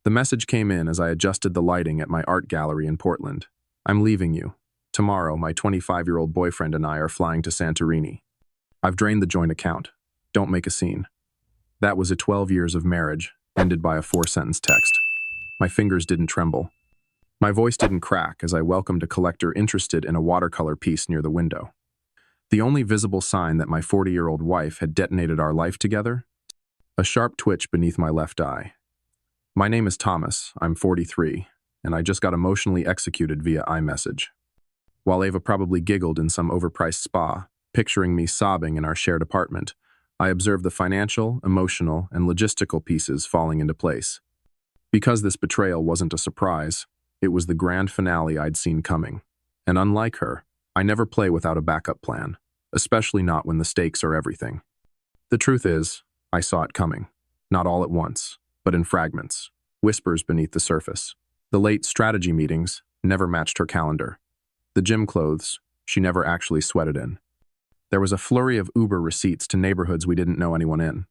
The message came in as I adjusted the lighting at my art gallery in Portland. I'm leaving you. Tomorrow, my 25-year-old boyfriend and I are flying to Santorini. I've drained the joint account. Don't make a scene. That was 12 years of marriage, ended by a 4-sentence text. My fingers didn't tremble. My voice didn't crack as I welcomed a collector interested in a watercolor piece near the window. The only visible sign that my 40-year-old wife had detonated our life together? A sharp twitch beneath my left eye. My name is Thomas, I'm 43, and I just got emotionally executed via iMessage. While Ava probably giggled in some overpriced spa, picturing me sobbing in our shared apartment, I observed the financial, emotional, and logistical pieces falling into place. Because this betrayal wasn't a surprise, it was the grand finale I'd seen coming. And unlike her, I never play without a backup plan, especially not when the stakes are everything. The truth is, I saw it coming. Not all at once, but in fragments, whispers beneath the surface. The late strategy meetings never matched her calendar. The gym clothes she never actually sweated in. There was a flurry of Uber receipts to neighborhoods we didn't know anyone in.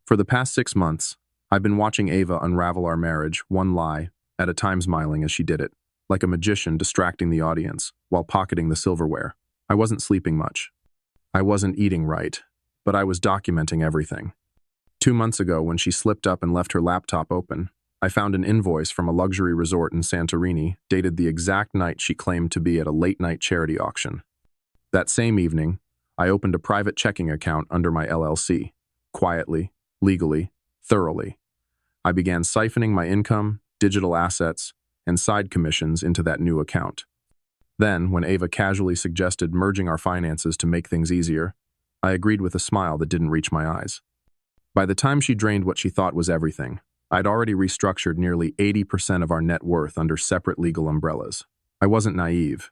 For the past 6 months, I've been watching Ava unravel our marriage, one lie at a time, smiling as she did it, like a magician distracting the audience while pocketing the silverware. I wasn't sleeping much. I wasn't eating right, but I was documenting everything. 2 months ago, when she slipped up and left her laptop open, I found an invoice from a luxury resort in Santorini, dated the exact night she claimed to be at a late-night charity auction. That same evening, I opened a private checking account under my LLC, quietly, legally, thoroughly. I began siphoning my income, digital assets, and side commissions into that new account. Then, when Ava casually suggested merging our finances to make things easier, I agreed with a smile that didn't reach my eyes. By the time she drained what she thought was everything, I'd already restructured nearly 80% of our net worth under separate legal umbrellas. I wasn't naive.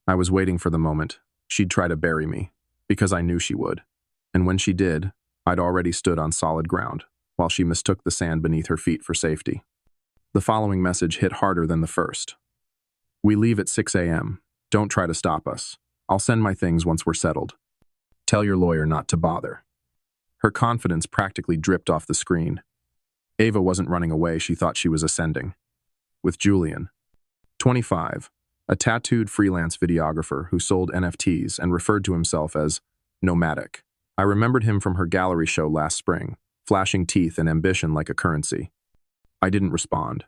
I was waiting for the moment she'd try to bury me, because I knew she would. And when she did, I'd already stood on solid ground, while she mistook the sand beneath her feet for safety. The following message hit harder than the first. We leave at 6 a.m. Don't try to stop us. I'll send my things once we're settled. Tell your lawyer not to bother. Her confidence practically dripped off the screen. Ava wasn't running away, she thought she was ascending. With Julian, 25, a tattooed freelance videographer who sold NFTs and referred to himself as nomadic. I remembered him from her gallery show last spring, flashing teeth and ambition like a currency. I didn't respond.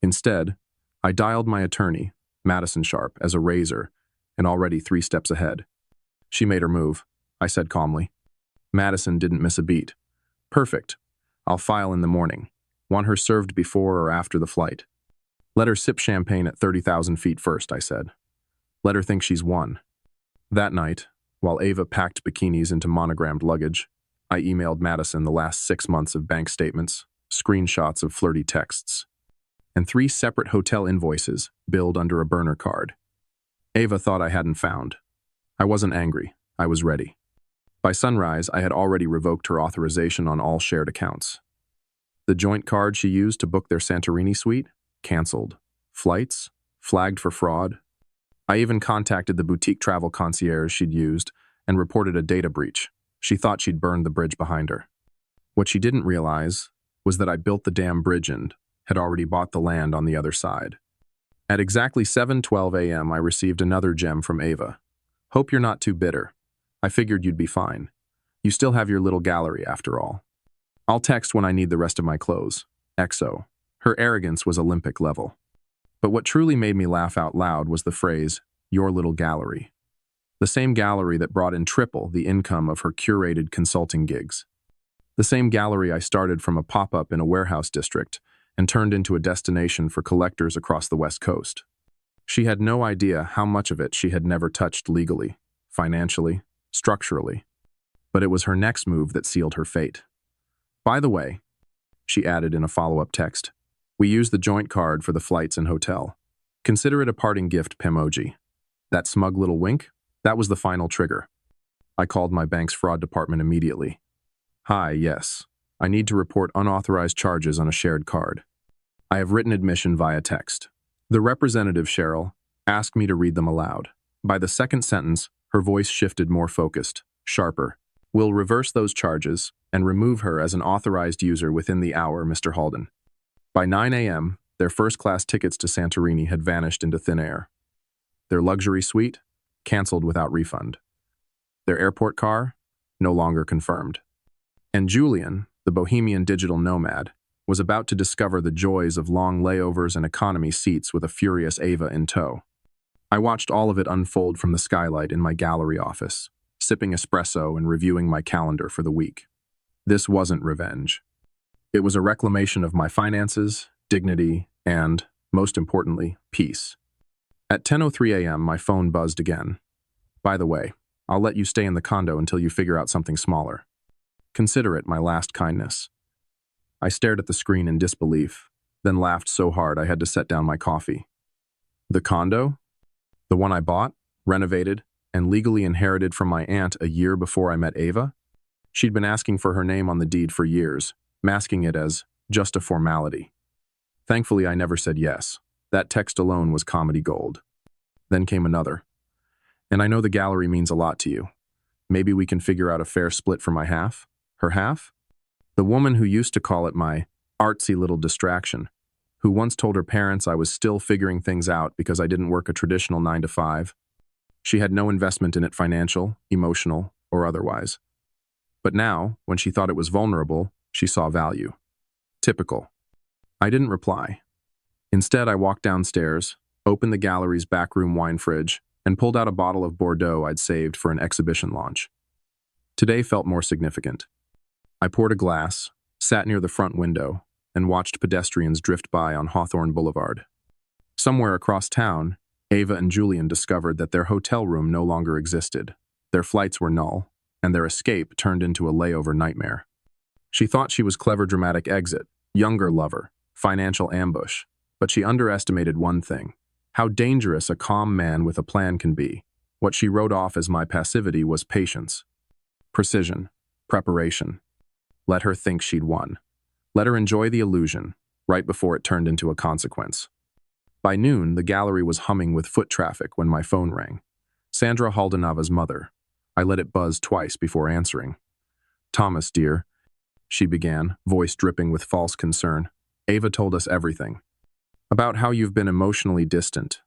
Instead, I dialed my attorney, Madison Sharp, as a razor, and already 3 steps ahead. She made her move, I said calmly. Madison didn't miss a beat. Perfect. I'll file in the morning. Want her served before or after the flight? Let her sip champagne at 30,000 feet first, I said. Let her think she's won. That night, while Ava packed bikinis into monogrammed luggage, I emailed Madison the last 6 months of bank statements, screenshots of flirty texts, and 3 separate hotel invoices billed under a burner card. Ava thought I hadn't found. I wasn't angry. I was ready. By sunrise, I had already revoked her authorization on all shared accounts. The joint card she used to book their Santorini suite? Canceled. Flights? Flagged for fraud. I even contacted the boutique travel concierge she'd used and reported a data breach. She thought she'd burned the bridge behind her. What she didn't realize was that I built the damn bridge and had already bought the land on the other side. At exactly 7:12 a.m., I received another gem from Ava. Hope you're not too bitter. I figured you'd be fine. You still have your little gallery, after all. I'll text when I need the rest of my clothes. XO. Her arrogance was Olympic level. But what truly made me laugh out loud was the phrase, your little gallery. The same gallery that brought in triple the income of her curated consulting gigs. The same gallery I started from a pop-up in a warehouse district and turned into a destination for collectors across the West Coast. She had no idea how much of it she had never touched legally, financially, structurally. But it was her next move that sealed her fate. By the way, she added in a follow-up text, we used the joint card for the flights and hotel. Consider it a parting gift, Pimoji. That smug little wink? That was the final trigger. I called my bank's fraud department immediately. Hi, yes. I need to report unauthorized charges on a shared card. I have written admission via text. The representative, Cheryl, asked me to read them aloud. By the second sentence, her voice shifted more focused, sharper. We'll reverse those charges and remove her as an authorized user within the hour, Mr. Halden. By 9 a.m., their first-class tickets to Santorini had vanished into thin air. Their luxury suite? Canceled without refund. Their airport car? No longer confirmed. And Julian, the bohemian digital nomad, was about to discover the joys of long layovers and economy seats with a furious Ava in tow. I watched all of it unfold from the skylight in my gallery office, sipping espresso and reviewing my calendar for the week. This wasn't revenge. It was a reclamation of my finances, dignity, and, most importantly, peace. At 10:03 a.m., my phone buzzed again. By the way, I'll let you stay in the condo until you figure out something smaller. Consider it my last kindness. I stared at the screen in disbelief, then laughed so hard I had to set down my coffee. The condo? The one I bought, renovated, and legally inherited from my aunt a year before I met Ava? She'd been asking for her name on the deed for years, masking it as just a formality. Thankfully, I never said yes. That text alone was comedy gold. Then came another. And I know the gallery means a lot to you. Maybe we can figure out a fair split for my half? Her half? The woman who used to call it my artsy little distraction, who once told her parents I was still figuring things out because I didn't work a traditional 9 to 5. She had no investment in it, financial, emotional, or otherwise. But now, when she thought it was vulnerable, she saw value. Typical. I didn't reply. Instead, I walked downstairs, opened the gallery's backroom wine fridge, and pulled out a bottle of Bordeaux I'd saved for an exhibition launch. Today felt more significant. I poured a glass, sat near the front window, and watched pedestrians drift by on Hawthorne Boulevard. Somewhere across town, Ava and Julian discovered that their hotel room no longer existed. Their flights were null, and their escape turned into a layover nightmare. She thought she was clever dramatic exit, younger lover, financial ambush, but she underestimated one thing: how dangerous a calm man with a plan can be. What she wrote off as my passivity was patience, precision, preparation. Let her think she'd won. Let her enjoy the illusion, right before it turned into a consequence. By noon, the gallery was humming with foot traffic when my phone rang. Sandra Haldanava's mother. I let it buzz twice before answering. "Thomas, dear," she began, voice dripping with false concern. "Ava told us everything. About how you've been emotionally distant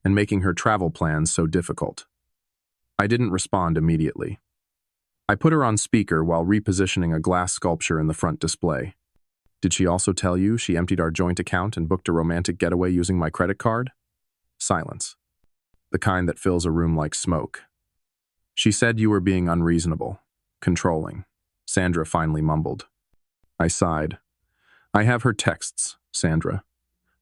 and making her travel plans so difficult." I didn't respond immediately. I put her on speaker while repositioning a glass sculpture in the front display. "Did she also tell you she emptied our joint account and booked a romantic getaway using my credit card?" Silence. The kind that fills a room like smoke. "She said you were being unreasonable, controlling," Sandra finally mumbled. I sighed. "I have her texts, Sandra.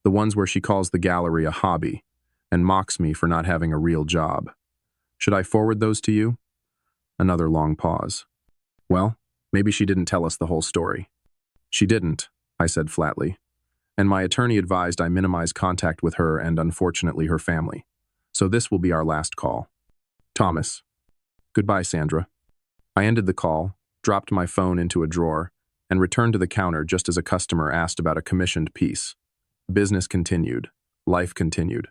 The ones where she calls the gallery a hobby and mocks me for not having a real job. Should I forward those to you?" Another long pause. "Well, maybe she didn't tell us the whole story." "She didn't," I said flatly, "and my attorney advised I minimize contact with her and, unfortunately, her family. So this will be our last call. Thomas." "Goodbye, Sandra." I ended the call, dropped my phone into a drawer, and returned to the counter just as a customer asked about a commissioned piece. Business continued. Life continued.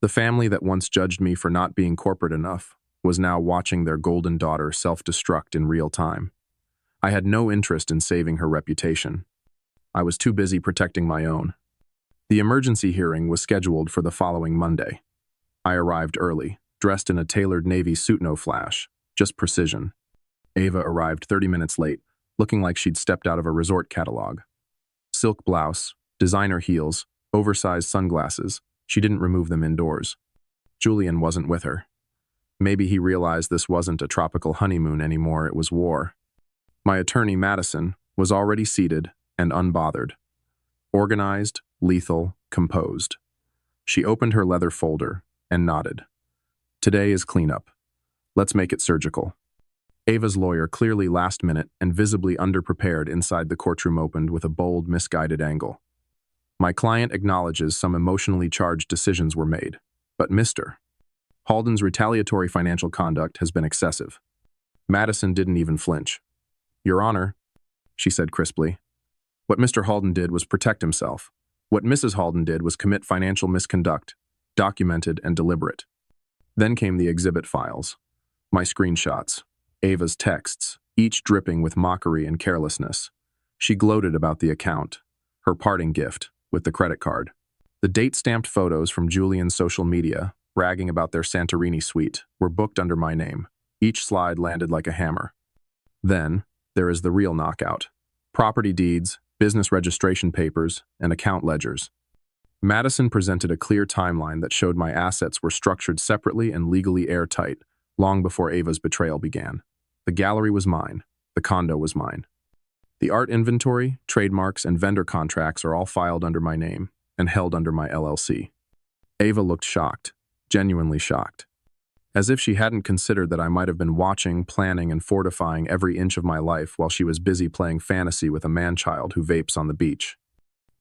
The family that once judged me for not being corporate enough was now watching their golden daughter self-destruct in real time. I had no interest in saving her reputation. I was too busy protecting my own. The emergency hearing was scheduled for the following Monday. I arrived early, dressed in a tailored navy suit, no flash, just precision. Ava arrived 30 minutes late, looking like she'd stepped out of a resort catalog. Silk blouse, designer heels, oversized sunglasses. She didn't remove them indoors. Julian wasn't with her. Maybe he realized this wasn't a tropical honeymoon anymore, it was war. My attorney, Madison, was already seated and unbothered. Organized, lethal, composed. She opened her leather folder and nodded. "Today is cleanup. Let's make it surgical." Ava's lawyer, clearly last minute and visibly underprepared inside the courtroom, opened with a bold, misguided angle. "My client acknowledges some emotionally charged decisions were made, but Mr. Halden's retaliatory financial conduct has been excessive." Madison didn't even flinch. "Your Honor," she said crisply, "what Mr. Halden did was protect himself. What Mrs. Halden did was commit financial misconduct, documented and deliberate." Then came the exhibit files. My screenshots, Ava's texts, each dripping with mockery and carelessness. She gloated about the account, her parting gift, with the credit card. The date-stamped photos from Julian's social media, bragging about their Santorini suite, were booked under my name. Each slide landed like a hammer. Then, there is the real knockout. Property deeds, business registration papers, and account ledgers. Madison presented a clear timeline that showed my assets were structured separately and legally airtight, long before Ava's betrayal began. The gallery was mine. The condo was mine. The art inventory, trademarks, and vendor contracts are all filed under my name and held under my LLC. Ava looked shocked, genuinely shocked. As if she hadn't considered that I might have been watching, planning, and fortifying every inch of my life while she was busy playing fantasy with a man-child who vapes on the beach.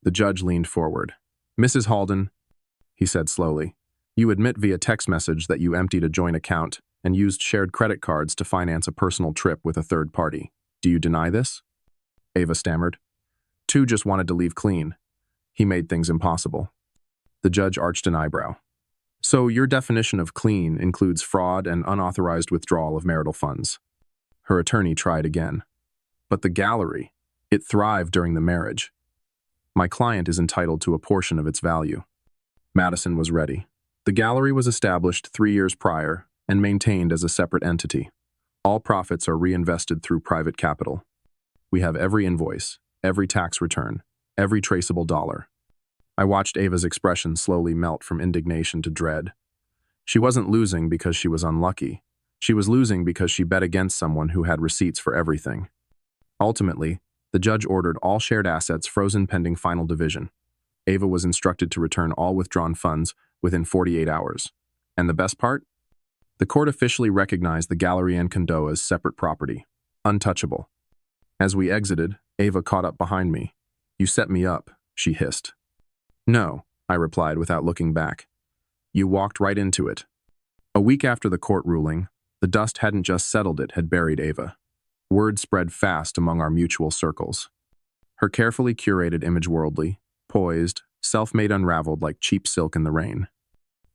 The judge leaned forward. "Mrs. Halden," he said slowly, "you admit via text message that you emptied a joint account and used shared credit cards to finance a personal trip with a third party. Do you deny this?" Ava stammered. "Two just wanted to leave clean. He made things impossible." The judge arched an eyebrow. "So your definition of clean includes fraud and unauthorized withdrawal of marital funds." Her attorney tried again. "But the gallery, it thrived during the marriage. My client is entitled to a portion of its value." Madison was ready. "The gallery was established 3 years prior and maintained as a separate entity. All profits are reinvested through private capital. We have every invoice, every tax return, every traceable dollar." I watched Ava's expression slowly melt from indignation to dread. She wasn't losing because she was unlucky. She was losing because she bet against someone who had receipts for everything. Ultimately, the judge ordered all shared assets frozen pending final division. Ava was instructed to return all withdrawn funds within 48 hours. And the best part? The court officially recognized the gallery and condo as separate property, untouchable. As we exited, Ava caught up behind me. "You set me up," she hissed. "No," I replied without looking back. "You walked right into it." A week after the court ruling, the dust hadn't just settled, it had buried Ava. Word spread fast among our mutual circles. Her carefully curated image worldly, poised, self-made unraveled like cheap silk in the rain.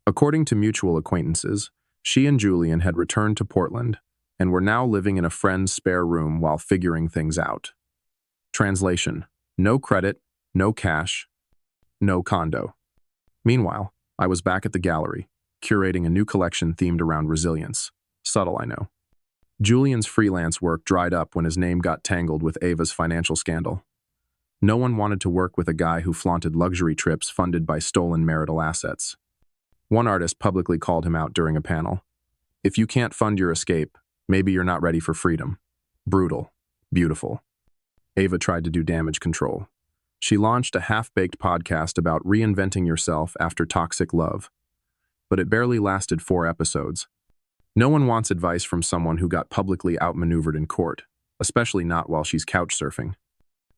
According to mutual acquaintances, she and Julian had returned to Portland and were now living in a friend's spare room while figuring things out. Translation: no credit, no cash, no condo. Meanwhile, I was back at the gallery, curating a new collection themed around resilience. Subtle, I know. Julian's freelance work dried up when his name got tangled with Ava's financial scandal. No one wanted to work with a guy who flaunted luxury trips funded by stolen marital assets. One artist publicly called him out during a panel. "If you can't fund your escape, maybe you're not ready for freedom." Brutal. Beautiful. Ava tried to do damage control. She launched a half-baked podcast about reinventing yourself after toxic love. But it barely lasted 4 episodes. No one wants advice from someone who got publicly outmaneuvered in court, especially not while she's couch surfing.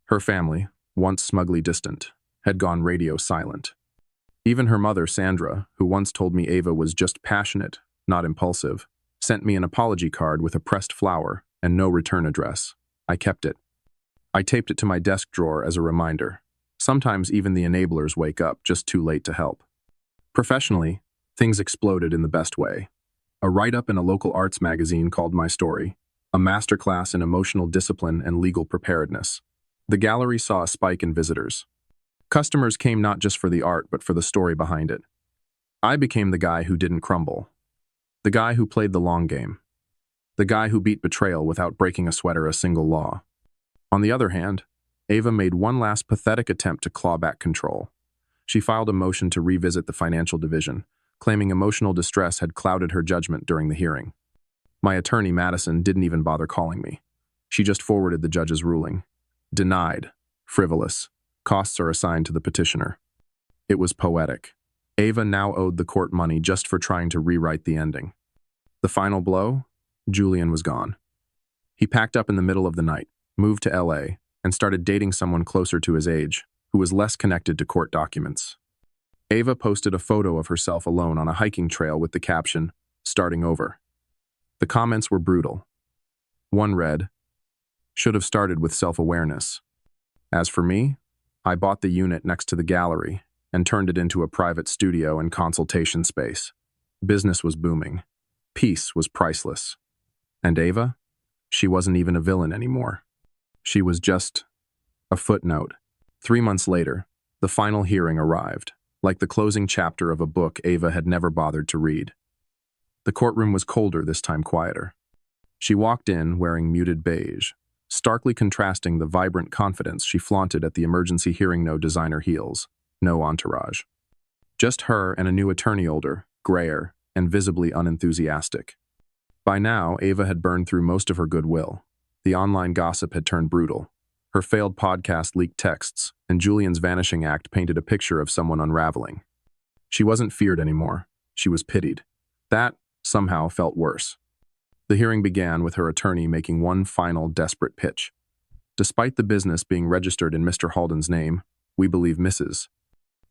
Her family, once smugly distant, had gone radio silent. Even her mother, Sandra, who once told me Ava was just passionate, not impulsive, sent me an apology card with a pressed flower and no return address. I kept it. I taped it to my desk drawer as a reminder. Sometimes even the enablers wake up just too late to help. Professionally, things exploded in the best way. A write-up in a local arts magazine called my story, a masterclass in emotional discipline and legal preparedness. The gallery saw a spike in visitors. Customers came not just for the art, but for the story behind it. I became the guy who didn't crumble. The guy who played the long game. The guy who beat betrayal without breaking a sweat or a single law. On the other hand, Ava made one last pathetic attempt to claw back control. She filed a motion to revisit the financial division, claiming emotional distress had clouded her judgment during the hearing. My attorney, Madison, didn't even bother calling me. She just forwarded the judge's ruling. Denied. Frivolous. Costs are assigned to the petitioner. It was poetic. Ava now owed the court money just for trying to rewrite the ending. The final blow? Julian was gone. He packed up in the middle of the night, moved to LA, and started dating someone closer to his age, who was less connected to court documents. Ava posted a photo of herself alone on a hiking trail with the caption, "Starting over." The comments were brutal. One read, "Should have started with self-awareness." As for me, I bought the unit next to the gallery and turned it into a private studio and consultation space. Business was booming. Peace was priceless. And Ava? She wasn't even a villain anymore. She was just a footnote. 3 months later, the final hearing arrived, like the closing chapter of a book Ava had never bothered to read. The courtroom was colder, this time quieter. She walked in wearing muted beige, starkly contrasting the vibrant confidence she flaunted at the emergency hearing. No designer heels, no entourage. Just her and a new attorney, older, grayer, and visibly unenthusiastic. By now, Ava had burned through most of her goodwill. The online gossip had turned brutal. Her failed podcast leaked texts, and Julian's vanishing act painted a picture of someone unraveling. She wasn't feared anymore. She was pitied. That, somehow, felt worse. The hearing began with her attorney making one final desperate pitch. Despite the business being registered in Mr. Halden's name, we believe Mrs.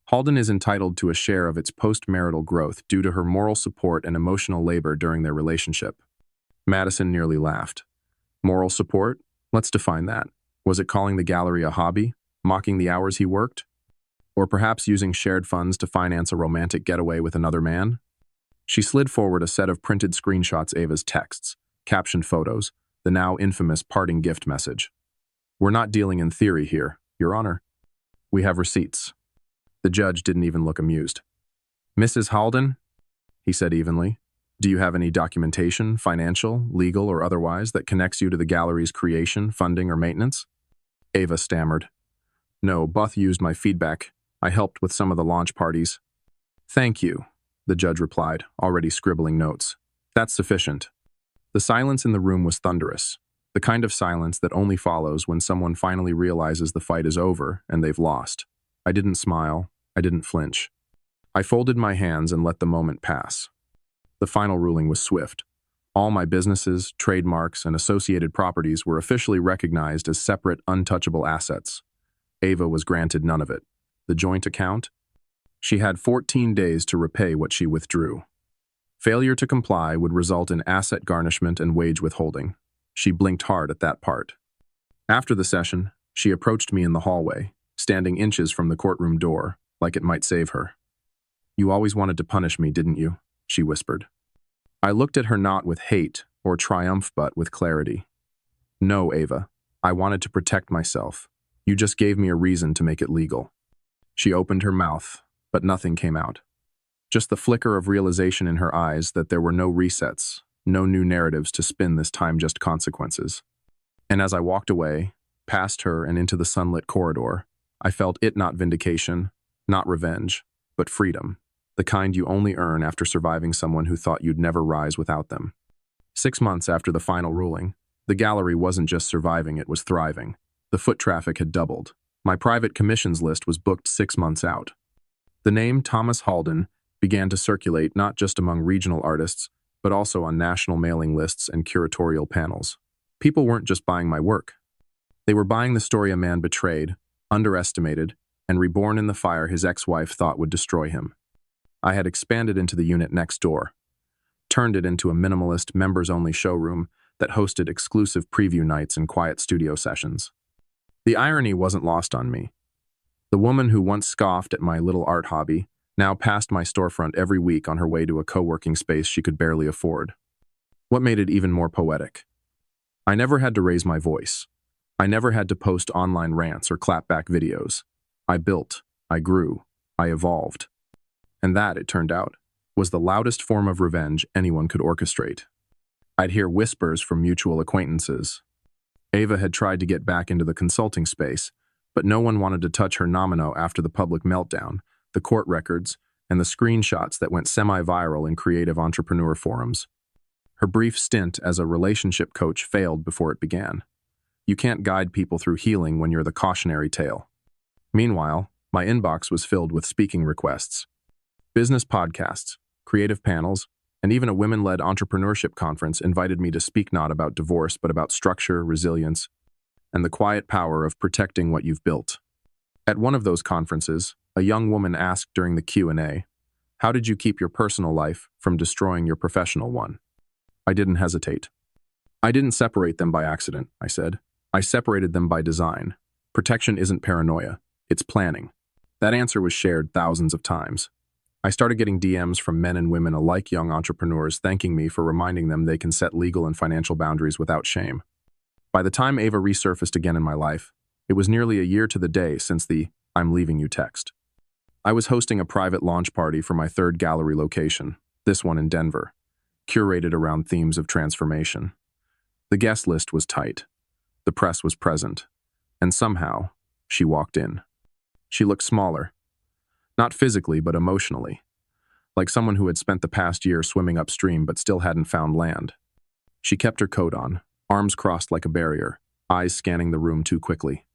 Halden is entitled to a share of its post-marital growth due to her moral support and emotional labor during their relationship. Madison nearly laughed. Moral support? Let's define that. Was it calling the gallery a hobby, mocking the hours he worked? Or perhaps using shared funds to finance a romantic getaway with another man? She slid forward a set of printed screenshots, Ava's texts, captioned photos, the now infamous parting gift message. We're not dealing in theory here, Your Honor. We have receipts. The judge didn't even look amused. Mrs. Halden, he said evenly, do you have any documentation, financial, legal, or otherwise, that connects you to the gallery's creation, funding, or maintenance? Ava stammered. No, Buth used my feedback. I helped with some of the launch parties. Thank you, the judge replied, already scribbling notes. That's sufficient. The silence in the room was thunderous, the kind of silence that only follows when someone finally realizes the fight is over and they've lost. I didn't smile. I didn't flinch. I folded my hands and let the moment pass. The final ruling was swift. All my businesses, trademarks, and associated properties were officially recognized as separate, untouchable assets. Ava was granted none of it. The joint account? She had 14 days to repay what she withdrew. Failure to comply would result in asset garnishment and wage withholding. She blinked hard at that part. After the session, she approached me in the hallway, standing inches from the courtroom door, like it might save her. You always wanted to punish me, didn't you? She whispered. I looked at her not with hate or triumph, but with clarity. No, Ava. I wanted to protect myself. You just gave me a reason to make it legal. She opened her mouth, but nothing came out. Just the flicker of realization in her eyes that there were no resets, no new narratives to spin this time, just consequences. And as I walked away, past her and into the sunlit corridor, I felt it not vindication, not revenge, but freedom, the kind you only earn after surviving someone who thought you'd never rise without them. 6 months after the final ruling, the gallery wasn't just surviving, it was thriving. The foot traffic had doubled. My private commissions list was booked 6 months out. The name Thomas Halden began to circulate not just among regional artists, but also on national mailing lists and curatorial panels. People weren't just buying my work. They were buying the story a man betrayed, underestimated, and reborn in the fire his ex-wife thought would destroy him. I had expanded into the unit next door, turned it into a minimalist, members-only showroom that hosted exclusive preview nights and quiet studio sessions. The irony wasn't lost on me. The woman who once scoffed at my little art hobby now passed my storefront every week on her way to a co-working space she could barely afford. What made it even more poetic? I never had to raise my voice. I never had to post online rants or clapback videos. I built, I grew, I evolved. And that, it turned out, was the loudest form of revenge anyone could orchestrate. I'd hear whispers from mutual acquaintances. Ava had tried to get back into the consulting space, but no one wanted to touch her nomino after the public meltdown, the court records, and the screenshots that went semi-viral in creative entrepreneur forums. Her brief stint as a relationship coach failed before it began. You can't guide people through healing when you're the cautionary tale. Meanwhile, my inbox was filled with speaking requests. Business podcasts, creative panels, and even a women-led entrepreneurship conference invited me to speak not about divorce, but about structure, resilience, and the quiet power of protecting what you've built. At one of those conferences, a young woman asked during the Q&A, "How did you keep your personal life from destroying your professional one?" I didn't hesitate. "I didn't separate them by accident," I said. "I separated them by design. Protection isn't paranoia, it's planning." That answer was shared thousands of times. I started getting DMs from men and women alike, young entrepreneurs, thanking me for reminding them they can set legal and financial boundaries without shame. By the time Ava resurfaced again in my life, It was nearly a year to the day since the "I'm leaving you" text. I was hosting a private launch party for my third gallery location, this one in Denver, curated around themes of transformation. The guest list was tight. The press was present. And somehow, she walked in. She looked smaller. Not physically, but emotionally. Like someone who had spent the past year swimming upstream but still hadn't found land. She kept her coat on, arms crossed like a barrier, eyes scanning the room too quickly.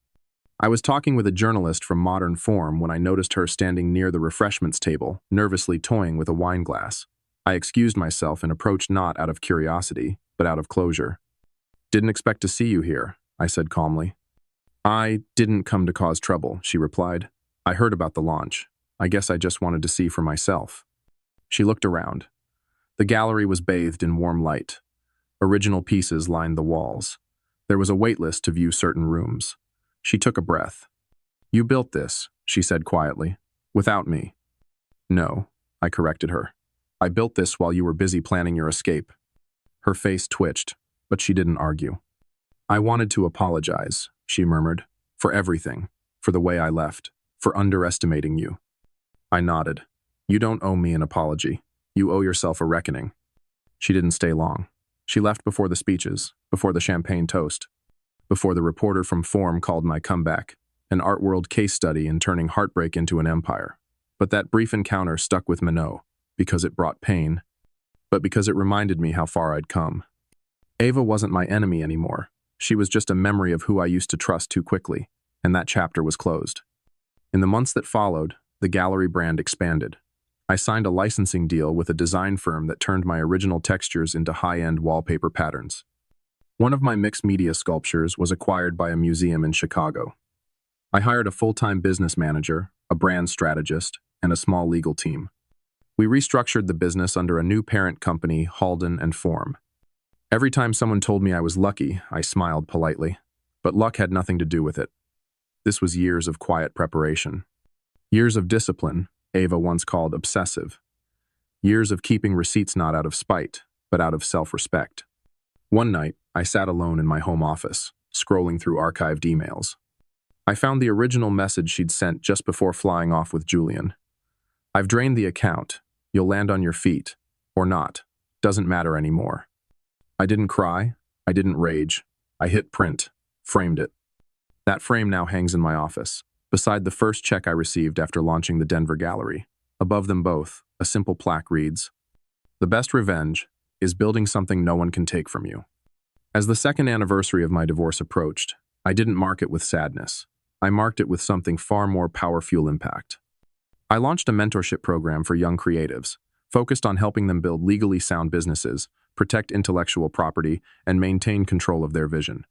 I was talking with a journalist from Modern Form when I noticed her standing near the refreshments table, nervously toying with a wine glass. I excused myself and approached not out of curiosity, but out of closure. "Didn't expect to see you here," I said calmly. "I didn't come to cause trouble," she replied. "I heard about the launch. I guess I just wanted to see for myself." She looked around. The gallery was bathed in warm light. Original pieces lined the walls. There was a wait list to view certain rooms. She took a breath. "You built this," she said quietly, "without me." "No," I corrected her. "I built this while you were busy planning your escape." Her face twitched, but she didn't argue. "I wanted to apologize," she murmured, "for everything, for the way I left, for underestimating you." I nodded. "You don't owe me an apology. You owe yourself a reckoning." She didn't stay long. She left before the speeches, before the champagne toast, before the reporter from Form called my comeback, an art world case study in turning heartbreak into an empire. But that brief encounter stuck with Minot, because it brought pain, but because it reminded me how far I'd come. Ava wasn't my enemy anymore. She was just a memory of who I used to trust too quickly, and that chapter was closed. In the months that followed, the gallery brand expanded. I signed a licensing deal with a design firm that turned my original textures into high-end wallpaper patterns. One of my mixed media sculptures was acquired by a museum in Chicago. I hired a full-time business manager, a brand strategist, and a small legal team. We restructured the business under a new parent company, Halden and Form. Every time someone told me I was lucky, I smiled politely. But luck had nothing to do with it. This was years of quiet preparation. Years of discipline, Ava once called obsessive. Years of keeping receipts not out of spite, but out of self-respect. One night, I sat alone in my home office, scrolling through archived emails. I found the original message she'd sent just before flying off with Julian. "I've drained the account. You'll land on your feet. Or not. Doesn't matter anymore." I didn't cry. I didn't rage. I hit print, framed it. That frame now hangs in my office, beside the first check I received after launching the Denver gallery. Above them both, a simple plaque reads, "The best revenge is building something no one can take from you." As the second anniversary of my divorce approached, I didn't mark it with sadness. I marked it with something far more power-fuel impact. I launched a mentorship program for young creatives, focused on helping them build legally sound businesses, protect intellectual property, and maintain control of their vision.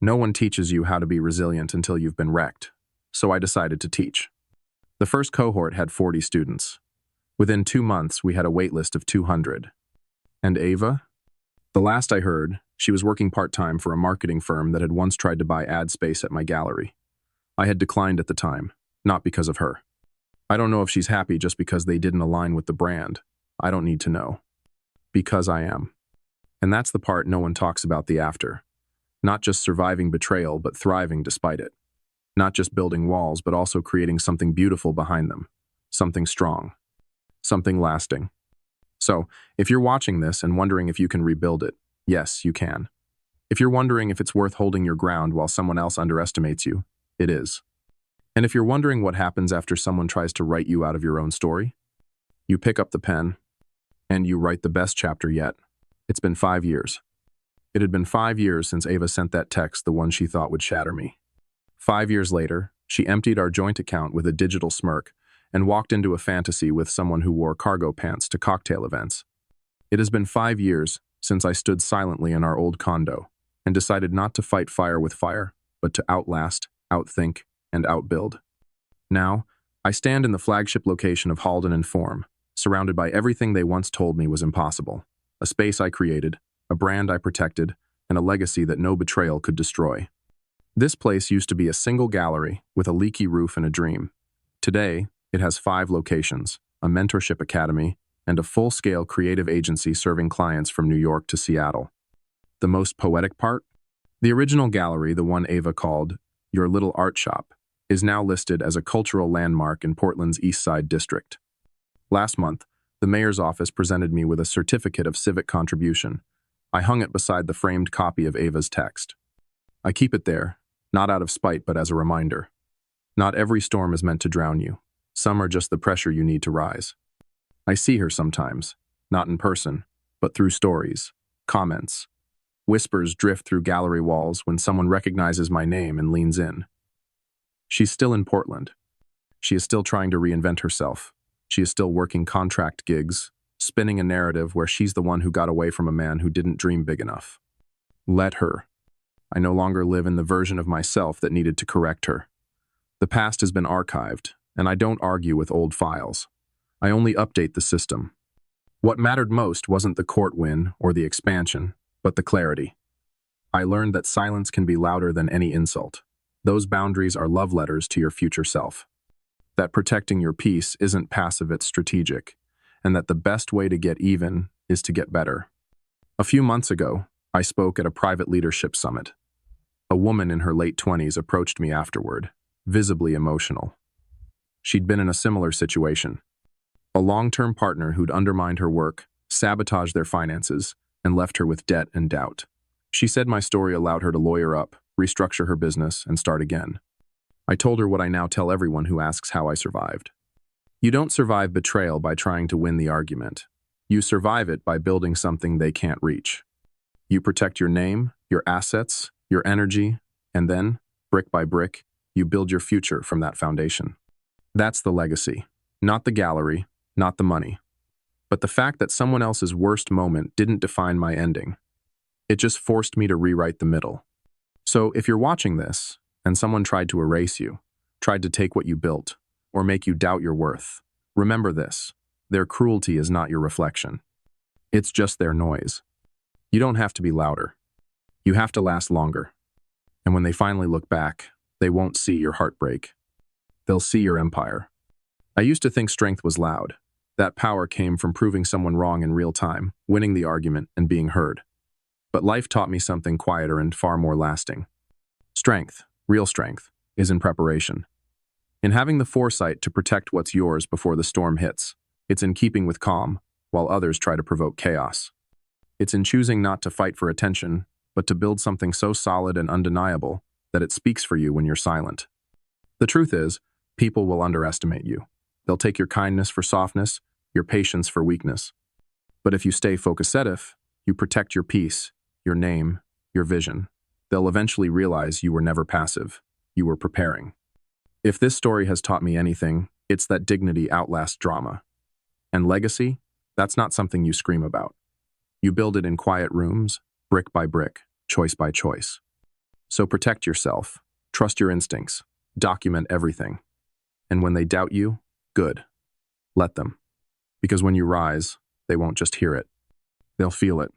No one teaches you how to be resilient until you've been wrecked, so I decided to teach. The first cohort had 40 students. Within 2 months, we had a wait list of 200. And Ava? The last I heard, she was working part-time for a marketing firm that had once tried to buy ad space at my gallery. I had declined at the time, not because of her. I don't know if she's happy just because they didn't align with the brand. I don't need to know. Because I am. And that's the part no one talks about the after. Not just surviving betrayal, but thriving despite it. Not just building walls, but also creating something beautiful behind them. Something strong. Something lasting. So, if you're watching this and wondering if you can rebuild it, yes, you can. If you're wondering if it's worth holding your ground while someone else underestimates you, it is. And if you're wondering what happens after someone tries to write you out of your own story, you pick up the pen and you write the best chapter yet. It's been 5 years. It had been 5 years since Ava sent that text, the one she thought would shatter me. 5 years later, she emptied our joint account with a digital smirk and walked into a fantasy with someone who wore cargo pants to cocktail events. It has been 5 years since I stood silently in our old condo and decided not to fight fire with fire, but to outlast, outthink, and outbuild. Now, I stand in the flagship location of Halden and Form, surrounded by everything they once told me was impossible. A space I created, a brand I protected, and a legacy that no betrayal could destroy. This place used to be a single gallery with a leaky roof and a dream. Today, it has 5 locations, a mentorship academy, and a full-scale creative agency serving clients from New York to Seattle. The most poetic part? The original gallery, the one Ava called your little art shop, is now listed as a cultural landmark in Portland's East Side district. Last month, the mayor's office presented me with a certificate of civic contribution. I hung it beside the framed copy of Ava's text. I keep it there, not out of spite but as a reminder. Not every storm is meant to drown you. Some are just the pressure you need to rise. I see her sometimes, not in person, but through stories, comments. Whispers drift through gallery walls when someone recognizes my name and leans in. She's still in Portland. She is still trying to reinvent herself. She is still working contract gigs, spinning a narrative where she's the one who got away from a man who didn't dream big enough. Let her. I no longer live in the version of myself that needed to correct her. The past has been archived, and I don't argue with old files. I only update the system. What mattered most wasn't the court win or the expansion, but the clarity. I learned that silence can be louder than any insult. Those boundaries are love letters to your future self. That protecting your peace isn't passive, it's strategic, and that the best way to get even is to get better. A few months ago, I spoke at a private leadership summit. A woman in her late 20s approached me afterward, visibly emotional. She'd been in a similar situation. A long-term partner who'd undermined her work, sabotaged their finances, and left her with debt and doubt. She said my story allowed her to lawyer up, restructure her business, and start again. I told her what I now tell everyone who asks how I survived. You don't survive betrayal by trying to win the argument. You survive it by building something they can't reach. You protect your name, your assets, your energy, and then, brick by brick, you build your future from that foundation. That's the legacy. Not the gallery, not the money. But the fact that someone else's worst moment didn't define my ending. It just forced me to rewrite the middle. So if you're watching this, and someone tried to erase you, tried to take what you built, or make you doubt your worth, remember this: their cruelty is not your reflection. It's just their noise. You don't have to be louder. You have to last longer. And when they finally look back, they won't see your heartbreak. They'll see your empire. I used to think strength was loud. That power came from proving someone wrong in real time, winning the argument, and being heard. But life taught me something quieter and far more lasting. Strength, real strength, is in preparation. In having the foresight to protect what's yours before the storm hits. It's in keeping with calm, while others try to provoke chaos. It's in choosing not to fight for attention, but to build something so solid and undeniable that it speaks for you when you're silent. The truth is, people will underestimate you. They'll take your kindness for softness, your patience for weakness. But if you stay focusetive, you protect your peace, your name, your vision, they'll eventually realize you were never passive. You were preparing. If this story has taught me anything, it's that dignity outlasts drama. And legacy? That's not something you scream about. You build it in quiet rooms, brick by brick, choice by choice. So protect yourself, trust your instincts, document everything. And when they doubt you, good. Let them. Because when you rise, they won't just hear it. They'll feel it.